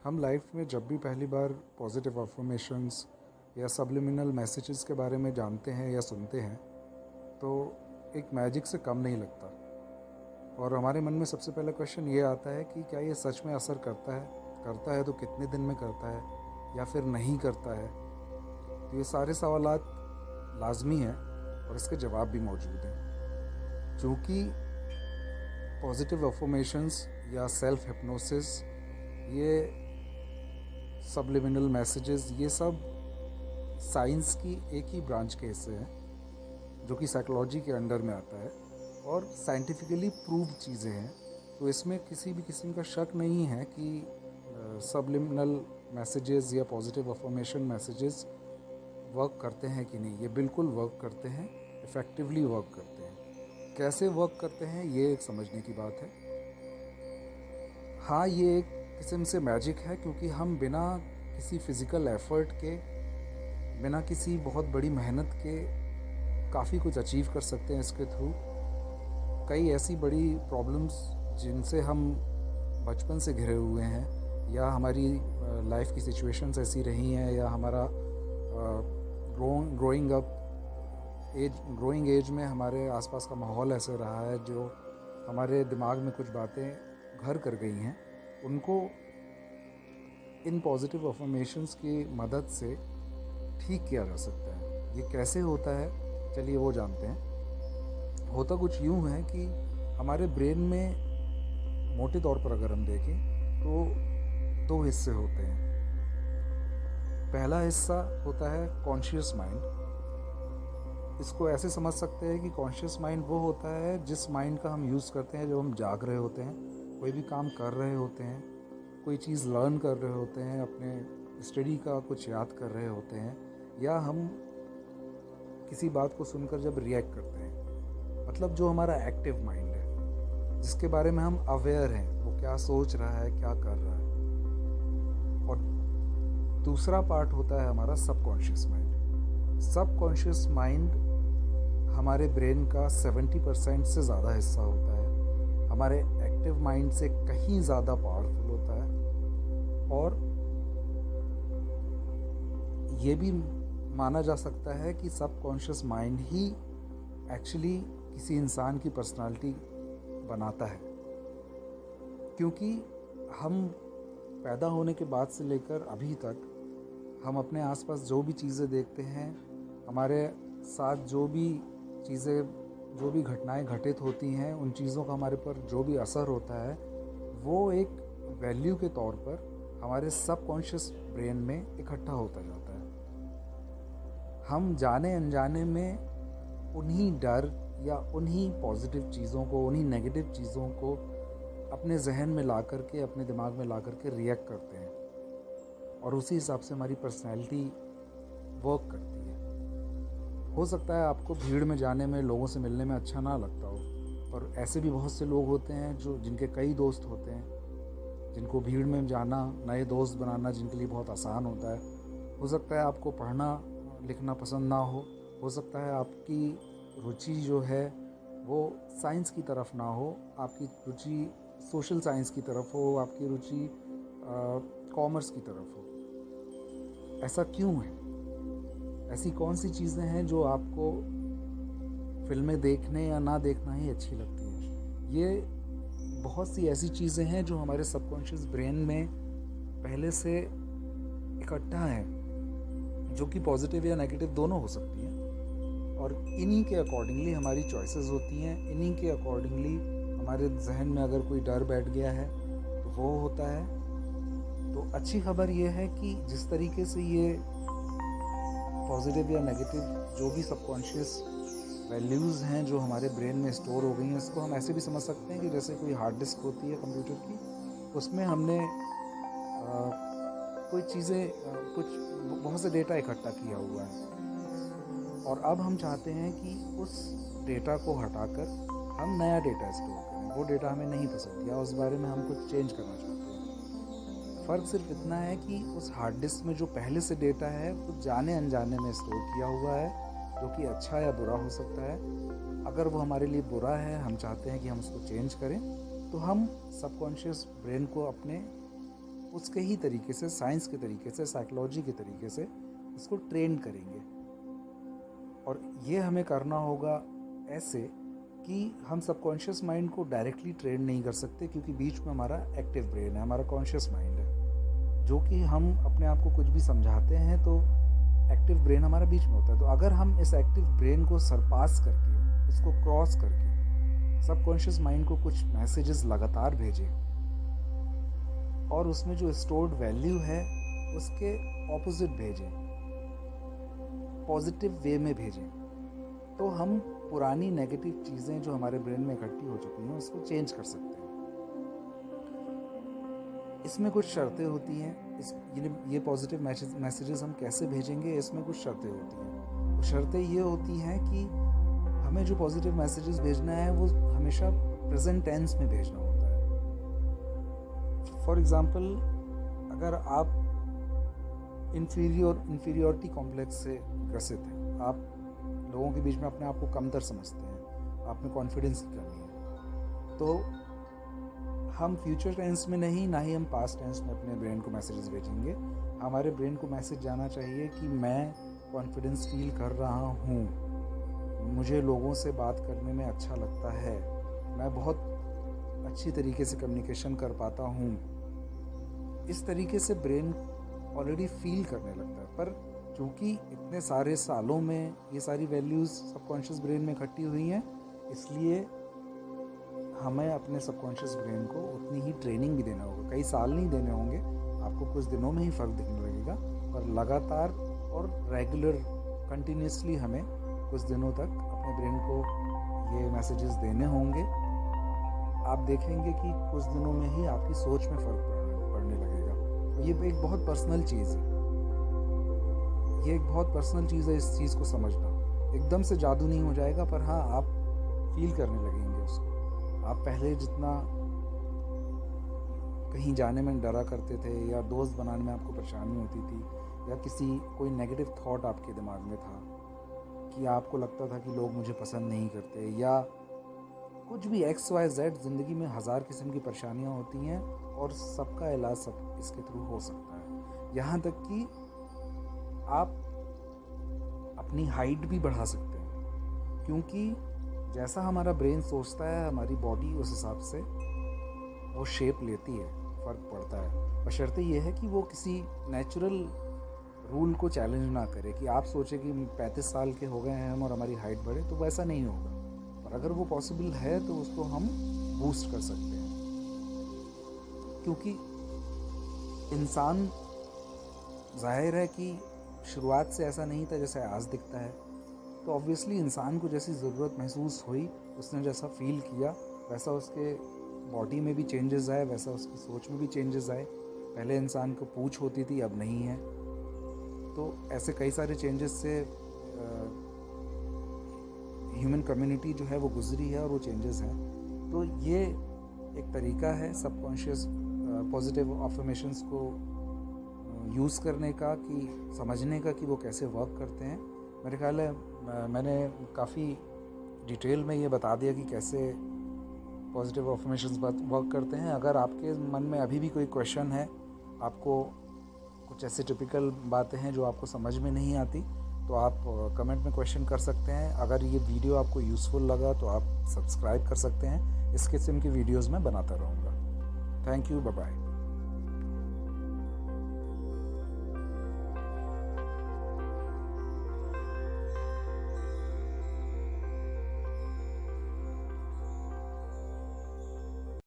हम लाइफ में जब भी पहली बार पॉजिटिव अफर्मेशंस या सब्लिमिनल मैसेजेस के बारे में जानते हैं या सुनते हैं तो एक मैजिक से कम नहीं लगता। और हमारे मन में सबसे पहला क्वेश्चन ये आता है कि क्या ये सच में असर करता है तो कितने दिन में करता है या फिर नहीं करता है। तो ये सारे सवालात लाजमी हैं और इसके जवाब भी मौजूद हैं। चूँकि पॉजिटिव अफर्मेशंस या सेल्फ हिप्नोसिस, ये सब्लिमिनल मैसेजेस, ये सब साइंस की एक ही ब्रांच के हिस्से हैं जो कि साइकोलॉजी के अंडर में आता है और साइंटिफिकली प्रूव चीज़ें हैं। तो इसमें किसी भी किस्म का शक नहीं है कि सब्लिमिनल मैसेजेस या पॉजिटिव अफर्मेशन मैसेजेस वर्क करते हैं कि नहीं। ये बिल्कुल वर्क करते हैं, इफ़ेक्टिवली वर्क करते हैं। कैसे वर्क करते हैं ये एक समझने की बात है। हाँ, ये एक किस्म से मैजिक है क्योंकि हम बिना किसी फ़िज़िकल एफ़र्ट के, बिना किसी बहुत बड़ी मेहनत के काफ़ी कुछ अचीव कर सकते हैं इसके थ्रू। कई ऐसी बड़ी प्रॉब्लम्स जिनसे हम बचपन से घिरे हुए हैं या हमारी लाइफ की सिचुएशंस ऐसी रही हैं या हमारा ग्रोइंग एज में हमारे आसपास का माहौल ऐसे रहा है जो हमारे दिमाग में कुछ बातें घर कर गई हैं, उनको इन पॉजिटिव अफर्मेशंस की मदद से ठीक किया जा सकता है। ये कैसे होता है, चलिए वो जानते हैं। होता कुछ यूँ है कि हमारे ब्रेन में मोटे तौर पर अगर हम देखें तो दो हिस्से होते हैं। पहला हिस्सा होता है कॉन्शियस माइंड। इसको ऐसे समझ सकते हैं कि कॉन्शियस माइंड वो होता है जिस माइंड का हम यूज़ करते हैं जब हम जाग रहे होते हैं, कोई भी काम कर रहे होते हैं, कोई चीज़ लर्न कर रहे होते हैं, अपने स्टडी का कुछ याद कर रहे होते हैं, या हम किसी बात को सुनकर जब रिएक्ट करते हैं। मतलब जो हमारा एक्टिव माइंड है, जिसके बारे में हम अवेयर हैं, वो क्या सोच रहा है, क्या कर रहा है। और दूसरा पार्ट होता है हमारा सबकॉन्शियस माइंड। सबकॉन्शियस माइंड हमारे ब्रेन का 70% से ज़्यादा हिस्सा होता है, हमारे एक्टिव माइंड से कहीं ज़्यादा पावरफुल होता है। और ये भी माना जा सकता है कि सबकॉन्शियस माइंड ही एक्चुअली किसी इंसान की पर्सनालिटी बनाता है, क्योंकि हम पैदा होने के बाद से लेकर अभी तक हम अपने आसपास जो भी चीज़ें देखते हैं, हमारे साथ जो भी चीज़ें, जो भी घटनाएं घटित होती हैं, उन चीज़ों का हमारे पर जो भी असर होता है वो एक वैल्यू के तौर पर हमारे सबकॉन्शियस ब्रेन में इकट्ठा होता जाता है। हम जाने अनजाने में उन्हीं डर या उन्हीं पॉजिटिव चीज़ों को, उन्हीं नेगेटिव चीज़ों को अपने जहन में ला कर के, अपने दिमाग में ला कर के रिएक्ट करते हैं और उसी हिसाब से हमारी पर्सनैलिटी वर्क करती है। हो सकता है आपको भीड़ में जाने में, लोगों से मिलने में अच्छा ना लगता हो, और ऐसे भी बहुत से लोग होते हैं जिनके कई दोस्त होते हैं, जिनको भीड़ में जाना, नए दोस्त बनाना जिनके लिए बहुत आसान होता है। हो सकता है आपको पढ़ना लिखना पसंद ना हो सकता है आपकी रुचि जो है वो साइंस की तरफ ना हो, आपकी रुचि सोशल साइंस की तरफ हो, आपकी रुचि कॉमर्स की तरफ हो। ऐसा क्यों है? ऐसी कौन सी चीज़ें हैं जो आपको फिल्में देखने या ना देखना ही अच्छी लगती है? ये बहुत सी ऐसी चीज़ें हैं जो हमारे सबकॉन्शियस ब्रेन में पहले से इकट्ठा हैं, जो कि पॉजिटिव या नेगेटिव दोनों हो सकती हैं। और इन्हीं के अकॉर्डिंगली हमारी चॉइसेस होती हैं, इन्हीं के अकॉर्डिंगली हमारे जहन में अगर कोई डर बैठ गया है तो वो होता है। तो अच्छी खबर ये है कि जिस तरीके से ये पॉजिटिव या नेगेटिव जो भी सबकॉन्शियस वैल्यूज़ हैं जो हमारे ब्रेन में स्टोर हो गई हैं, इसको हम ऐसे भी समझ सकते हैं कि जैसे कोई हार्ड डिस्क होती है कंप्यूटर की, उसमें हमने कोई चीज़ें, कुछ बहुत से डेटा इकट्ठा किया हुआ है, और अब हम चाहते हैं कि उस डेटा को हटाकर हम नया डेटा स्टोर करें। वो डेटा हमें नहीं पसंद या उस बारे में हम कुछ चेंज करना चाहते हैं। फ़र्क सिर्फ इतना है कि उस हार्ड डिस्क में जो पहले से डेटा है वो जाने अनजाने में स्टोर किया हुआ है, जो कि अच्छा या बुरा हो सकता है। अगर वो हमारे लिए बुरा है, हम चाहते हैं कि हम उसको चेंज करें, तो हम सबकॉन्शियस ब्रेन को अपने उसके ही तरीके से, साइंस के तरीके से, साइकोलॉजी के तरीके से इसको ट्रेन करेंगे। और ये हमें करना होगा ऐसे कि हम सबकॉन्शियस माइंड को डायरेक्टली ट्रेन नहीं कर सकते, क्योंकि बीच में हमारा एक्टिव ब्रेन है, हमारा कॉन्शियस माइंड है, जो कि हम अपने आप को कुछ भी समझाते हैं तो एक्टिव ब्रेन हमारा बीच में होता है। तो अगर हम इस एक्टिव ब्रेन को सरपास करके, इसको क्रॉस करके सबकॉन्शियस माइंड को कुछ मैसेजेस लगातार भेजें और उसमें जो स्टोर्ड वैल्यू है उसके ऑपोजिट भेजें, पॉजिटिव वे में भेजें, तो हम पुरानी नेगेटिव चीज़ें जो हमारे ब्रेन में इकट्ठी हो चुकी हैं उसको चेंज कर सकते हैं। इसमें कुछ शर्तें होती हैं। ये पॉजिटिव मैसेजेस हम कैसे भेजेंगे, इसमें कुछ शर्तें होती हैं। वो शर्तें ये होती हैं कि हमें जो पॉजिटिव मैसेजेस भेजना है वो हमेशा प्रेजेंट टेंस में भेजना होता है। फॉर एग्जांपल, अगर आप इन्फीरियोरिटी कॉम्प्लेक्स से ग्रसित हैं, आप लोगों के बीच में अपने आप को कमतर समझते हैं, आप में कॉन्फिडेंस की कमी है, तो हम फ्यूचर टेंस में नहीं, ना ही हम पास्ट टेंस में अपने ब्रेन को मैसेजेस भेजेंगे। हमारे ब्रेन को मैसेज जाना चाहिए कि मैं कॉन्फिडेंस फील कर रहा हूँ, मुझे लोगों से बात करने में अच्छा लगता है, मैं बहुत अच्छी तरीके से कम्युनिकेशन कर पाता हूँ। इस तरीके से ब्रेन ऑलरेडी फील करने लगता है। पर चूँकि इतने सारे सालों में ये सारी वैल्यूज़ सबकॉन्शियस ब्रेन में इकट्ठी हुई हैं, इसलिए हमें अपने सबकॉन्शियस ब्रेन को उतनी ही ट्रेनिंग भी देना होगा। कई साल नहीं देने होंगे, आपको कुछ दिनों में ही फ़र्क दिखने लगेगा, पर लगातार और रेगुलर कंटिन्यूसली हमें कुछ दिनों तक अपने ब्रेन को ये मैसेजेस देने होंगे। आप देखेंगे कि कुछ दिनों में ही आपकी सोच में फ़र्क पड़ने लगेगा। ये एक बहुत पर्सनल चीज़ है, ये एक बहुत पर्सनल चीज़ है। इस चीज़ को समझना एकदम से जादू नहीं हो जाएगा, पर हाँ, आप फील करने लगेंगे उसको। आप पहले जितना कहीं जाने में डरा करते थे, या दोस्त बनाने में आपको परेशानी होती थी, या कोई नेगेटिव थॉट आपके दिमाग में था कि आपको लगता था कि लोग मुझे पसंद नहीं करते, या कुछ भी XYZ, ज़िंदगी में हज़ार किस्म की परेशानियां होती हैं और सबका इलाज सब इसके थ्रू हो सकता है। यहाँ तक कि आप अपनी हाइट भी बढ़ा सकते हैं, क्योंकि जैसा हमारा ब्रेन सोचता है, हमारी बॉडी उस हिसाब से वो शेप लेती है, फ़र्क पड़ता है। बशर्ते ये है कि वो किसी नेचुरल रूल को चैलेंज ना करे कि आप सोचें कि 35 साल के हो गए हैं हम और हमारी हाइट बढ़े, तो वैसा नहीं होगा। पर अगर वो पॉसिबल है तो उसको हम बूस्ट कर सकते हैं, क्योंकि इंसान, जाहिर है कि शुरुआत से ऐसा नहीं था जैसे आज दिखता है। तो ऑब्वियसली इंसान को जैसी ज़रूरत महसूस हुई, उसने जैसा फील किया, वैसा उसके बॉडी में भी चेंजेस आए, वैसा उसकी सोच में भी चेंजेस आए। पहले इंसान को पूंछ होती थी, अब नहीं है। तो ऐसे कई सारे चेंजेस से ह्यूमन कम्युनिटी जो है वो गुजरी है, और वो चेंजेस हैं। तो ये एक तरीका है सबकॉन्शियस पॉजिटिव अफर्मेशंस को यूज़ करने का, कि समझने का कि वो कैसे वर्क करते हैं। मेरे ख्याल है मैंने काफ़ी डिटेल में ये बता दिया कि कैसे पॉजिटिव अफर्मेशंस वर्क करते हैं। अगर आपके मन में अभी भी कोई क्वेश्चन है, आपको कुछ ऐसे टिपिकल बातें हैं जो आपको समझ में नहीं आती, तो आप कमेंट में क्वेश्चन कर सकते हैं। अगर ये वीडियो आपको यूज़फुल लगा तो आप सब्सक्राइब कर सकते हैं। इस किस्म की वीडियोज़ मैं बनाता रहूँगा। Thank you, bye bye.